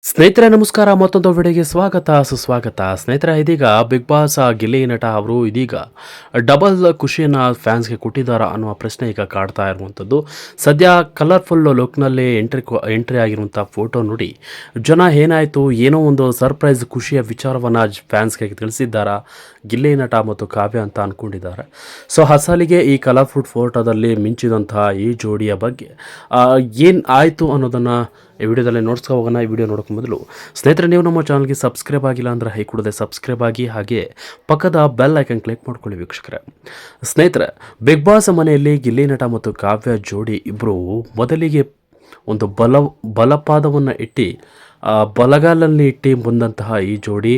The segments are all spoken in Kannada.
ಸ್ನೇಹಿತರೆ ನಮಸ್ಕಾರ, ಮತ್ತೊಂದು ವಿಡಿಯೋಗೆ ಸ್ವಾಗತ ಸುಸ್ವಾಗತ. ಸ್ನೇಹಿತರೆ, ಇದೀಗ ಬಿಗ್ ಬಾಸ್ ಗಿಲ್ಲಿ ನಟ ಅವರು ಇದೀಗ ಡಬಲ್ ಖುಷಿಯನ್ನು ಫ್ಯಾನ್ಸ್ಗೆ ಕೊಟ್ಟಿದ್ದಾರ ಅನ್ನುವ ಪ್ರಶ್ನೆ ಈಗ ಕಾಡ್ತಾ ಇರುವಂಥದ್ದು. ಸದ್ಯ ಕಲರ್ಫುಲ್ ಲುಕ್ನಲ್ಲಿ ಎಂಟ್ರಿ ಆಗಿರುವಂಥ ಫೋಟೋ ನೋಡಿ ಜನ ಏನಾಯಿತು, ಏನೋ ಒಂದು ಸರ್ಪ್ರೈಸ್ ಖುಷಿಯ ವಿಚಾರವನ್ನು ಫ್ಯಾನ್ಸ್ಗೆ ತಿಳಿಸಿದ್ದಾರಾ ಗಿಲ್ಲಿ ನಟ ಮತ್ತು ಕಾವ್ಯ ಅಂತ ಅಂದ್ಕೊಂಡಿದ್ದಾರೆ. ಸೊ ಅಸಲಿಗೆ ಈ ಕಲರ್ಫುಲ್ ಫೋಟೋದಲ್ಲಿ ಮಿಂಚಿದಂತಹ ಈ ಜೋಡಿಯ ಬಗ್ಗೆ ಏನು ಆಯಿತು ಅನ್ನೋದನ್ನು ಈ ವಿಡಿಯೋದಲ್ಲಿ ನೋಡ್ಸ್ಕೊ ಹೋಗೋಣ. ಈ ವಿಡಿಯೋ ನೋಡೋಕೆ ಮೊದಲು ಸ್ನೇಹಿತರೆ, ನೀವು ನಮ್ಮ ಚಾನಲ್ಗೆ ಸಬ್ಸ್ಕ್ರೈಬ್ ಆಗಿಲ್ಲ ಅಂದರೆ ಹೈ ಕೂಡದೆ ಸಬ್ಸ್ಕ್ರೈಬ್ ಆಗಿ, ಹಾಗೆ ಪಕ್ಕದ ಬೆಲ್ ಐಕನ್ ಕ್ಲಿಕ್ ಮಾಡ್ಕೊಳ್ಳಿ ವೀಕ್ಷಕರೇ. ಸ್ನೇಹಿತರೆ, ಬಿಗ್ ಬಾಸ್ ಮನೆಯಲ್ಲಿ ಗಿಲ್ಲಿ ನಟ ಮತ್ತು ಕಾವ್ಯ ಜೋಡಿ ಇಬ್ಬರು ಮೊದಲಿಗೆ ಒಂದು ಬಲಪಾದವನ್ನು ಇಟ್ಟು ಬಲಗಾಲಲ್ಲಿ ಇಟ್ಟು ಬಂದಂತಹ ಈ ಜೋಡಿ,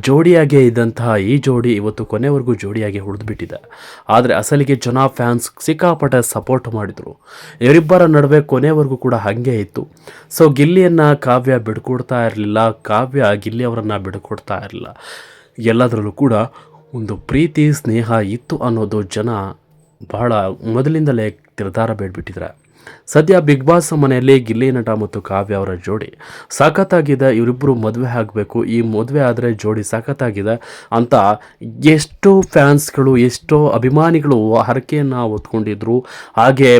ಜೋಡಿಯಾಗಿ ಇದ್ದಂತಹ ಈ ಜೋಡಿ ಇವತ್ತು ಕೊನೆವರೆಗೂ ಜೋಡಿಯಾಗಿ ಉಳಿದುಬಿಟ್ಟಿದೆ. ಆದರೆ ಅಸಲಿಗೆ ಜನ ಫ್ಯಾನ್ಸ್ ಸಿಕ್ಕಾಪಟ್ಟೆ ಸಪೋರ್ಟ್ ಮಾಡಿದರು. ಇವರಿಬ್ಬರ ನಡುವೆ ಕೊನೆವರೆಗೂ ಕೂಡ ಹಾಗೆ ಇತ್ತು. ಸೊ ಗಿಲ್ಲಿಯನ್ನು ಕಾವ್ಯ ಬಿಡ್ಕೊಡ್ತಾ ಇರಲಿಲ್ಲ, ಕಾವ್ಯ ಗಿಲ್ಲಿ ಅವರನ್ನು ಬಿಡ್ಕೊಡ್ತಾ ಇರಲಿಲ್ಲ. ಎಲ್ಲದರಲ್ಲೂ ಕೂಡ ಒಂದು ಪ್ರೀತಿ ಸ್ನೇಹ ಇತ್ತು ಅನ್ನೋದು ಜನ ಬಹಳ ಮೊದಲಿಂದಲೇ ನಿರ್ಧಾರ ಬೇಡ್ಬಿಟ್ಟಿದ್ದಾರೆ. ಸದ್ಯ ಬಿಗ್ ಬಾಸ್ ಮನೆಯಲ್ಲಿ ಗಿಲ್ಲಿ ನಟ ಮತ್ತು ಕಾವ್ಯ ಅವರ ಜೋಡಿ ಸಖತ್ತಾಗಿದೆ, ಇವರಿಬ್ಬರು ಮದುವೆ ಆಗಬೇಕು, ಈ ಮದುವೆ ಆದರೆ ಜೋಡಿ ಸಖತ್ತಾಗಿದೆ ಅಂತ ಎಷ್ಟೋ ಫ್ಯಾನ್ಸ್ಗಳು, ಎಷ್ಟೋ ಅಭಿಮಾನಿಗಳು ಹರಕೆಯನ್ನು ಹೊತ್ಕೊಂಡಿದ್ರು. ಹಾಗೆ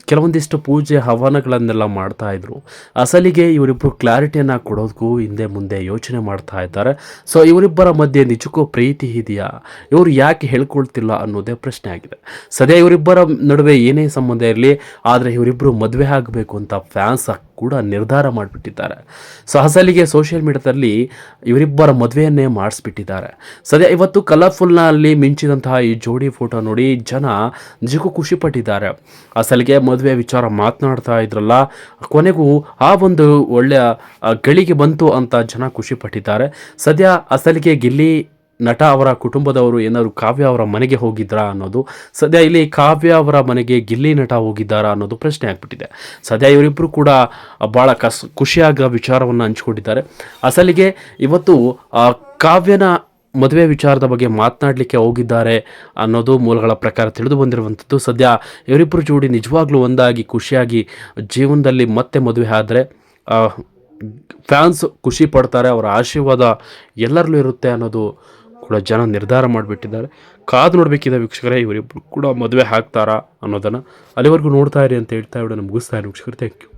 ಕೆಲವೊಂದಿಷ್ಟು ಪೂಜೆ ಹವನಗಳನ್ನೆಲ್ಲ ಮಾಡ್ತಾಯಿದ್ರು. ಅಸಲಿಗೆ ಇವರಿಬ್ಬರು ಕ್ಲಾರಿಟಿಯನ್ನು ಕೊಡೋದಕ್ಕೂ ಹಿಂದೆ ಮುಂದೆ ಯೋಚನೆ ಮಾಡ್ತಾ ಇದ್ದಾರೆ. ಸೊ ಇವರಿಬ್ಬರ ಮಧ್ಯೆ ನಿಜಕ್ಕೂ ಪ್ರೀತಿ ಇದೆಯಾ, ಇವರು ಯಾಕೆ ಹೇಳ್ಕೊಳ್ತಿಲ್ಲ ಅನ್ನೋದೇ ಪ್ರಶ್ನೆ ಆಗಿದೆ. ಸದ್ಯ ಇವರಿಬ್ಬರ ನಡುವೆ ಏನೇ ಸಂಬಂಧ ಇರಲಿ, ಆದರೆ ಇವರಿಬ್ಬರು ಮದುವೆ ಆಗಬೇಕು ಅಂತ ಫ್ಯಾನ್ಸ್ ಕೂಡ ನಿರ್ಧಾರ ಮಾಡಿಬಿಟ್ಟಿದ್ದಾರೆ. ಸೊ ಅಸಲಿಗೆ ಸೋಷಿಯಲ್ ಮೀಡಿಯಾದಲ್ಲಿ ಇವರಿಬ್ಬರ ಮದುವೆಯನ್ನೇ ಮಾಡಿಸ್ಬಿಟ್ಟಿದ್ದಾರೆ. ಸದ್ಯ ಇವತ್ತು ಕಲರ್ಫುಲ್ನಲ್ಲಿ ಮಿಂಚಿದಂತಹ ಈ ಜೋಡಿ ಫೋಟೋ ನೋಡಿ ಜನ ನಿಜಕ್ಕೂ ಖುಷಿಪಟ್ಟಿದ್ದಾರೆ. ಅಸಲಿಗೆ ಮದುವೆ ವಿಚಾರ ಮಾತನಾಡ್ತಾ ಇದ್ರಲ್ಲ, ಕೊನೆಗೂ ಆ ಒಂದು ಒಳ್ಳೆಯ ಗಳಿಗೆ ಬಂತು ಅಂತ ಜನ ಖುಷಿಪಟ್ಟಿದ್ದಾರೆ. ಸದ್ಯ ಅಸಲಿಗೆ ಗಿಲ್ಲಿ ನಟ ಅವರ ಕುಟುಂಬದವರು ಏನಾದರೂ ಕಾವ್ಯ ಅವರ ಮನೆಗೆ ಹೋಗಿದ್ರಾ ಅನ್ನೋದು, ಸದ್ಯ ಇಲ್ಲಿ ಕಾವ್ಯ ಅವರ ಮನೆಗೆ ಗಿಲ್ಲಿ ನಟ ಹೋಗಿದ್ದಾರಾ ಅನ್ನೋದು ಪ್ರಶ್ನೆ ಆಗ್ಬಿಟ್ಟಿದೆ. ಸದ್ಯ ಇವರಿಬ್ಬರು ಕೂಡ ಭಾಳ ಖುಷಿಯಾಗ ವಿಚಾರವನ್ನು ಹಂಚ್ಕೊಂಡಿದ್ದಾರೆ. ಅಸಲಿಗೆ ಇವತ್ತು ಕಾವ್ಯನ ಮದುವೆ ವಿಚಾರದ ಬಗ್ಗೆ ಮಾತನಾಡಲಿಕ್ಕೆ ಹೋಗಿದ್ದಾರೆ ಅನ್ನೋದು ಮೂಲಗಳ ಪ್ರಕಾರ ತಿಳಿದು ಬಂದಿರುವಂಥದ್ದು. ಸದ್ಯ ಇವರಿಬ್ಬರು ಜೋಡಿ ನಿಜವಾಗ್ಲೂ ಒಂದಾಗಿ ಖುಷಿಯಾಗಿ ಜೀವನದಲ್ಲಿ ಮತ್ತೆ ಮದುವೆ ಆದರೆ ಫ್ಯಾನ್ಸ್ ಖುಷಿ ಪಡ್ತಾರೆ, ಅವರ ಆಶೀರ್ವಾದ ಎಲ್ಲರಲ್ಲೂ ಇರುತ್ತೆ ಅನ್ನೋದು ಕೂಡ ಜನ ನಿರ್ಧಾರ ಮಾಡಿಬಿಟ್ಟಿದ್ದಾರೆ. ಕಾದು ನೋಡಬೇಕಿದೆ ವೀಕ್ಷಕರೇ, ಇವರಿಬ್ಬರು ಕೂಡ ಮದುವೆ ಆಗ್ತಾರಾ ಅನ್ನೋದನ್ನು. ಅಲ್ಲಿವರೆಗೂ ನೋಡ್ತಾ ಇರಿ ಅಂತ ಹೇಳ್ತಾ ವಿಡಿಯೋನ ಮುಗಿಸ್ತಾ ಇರಿ ವೀಕ್ಷಕರು. Thank you.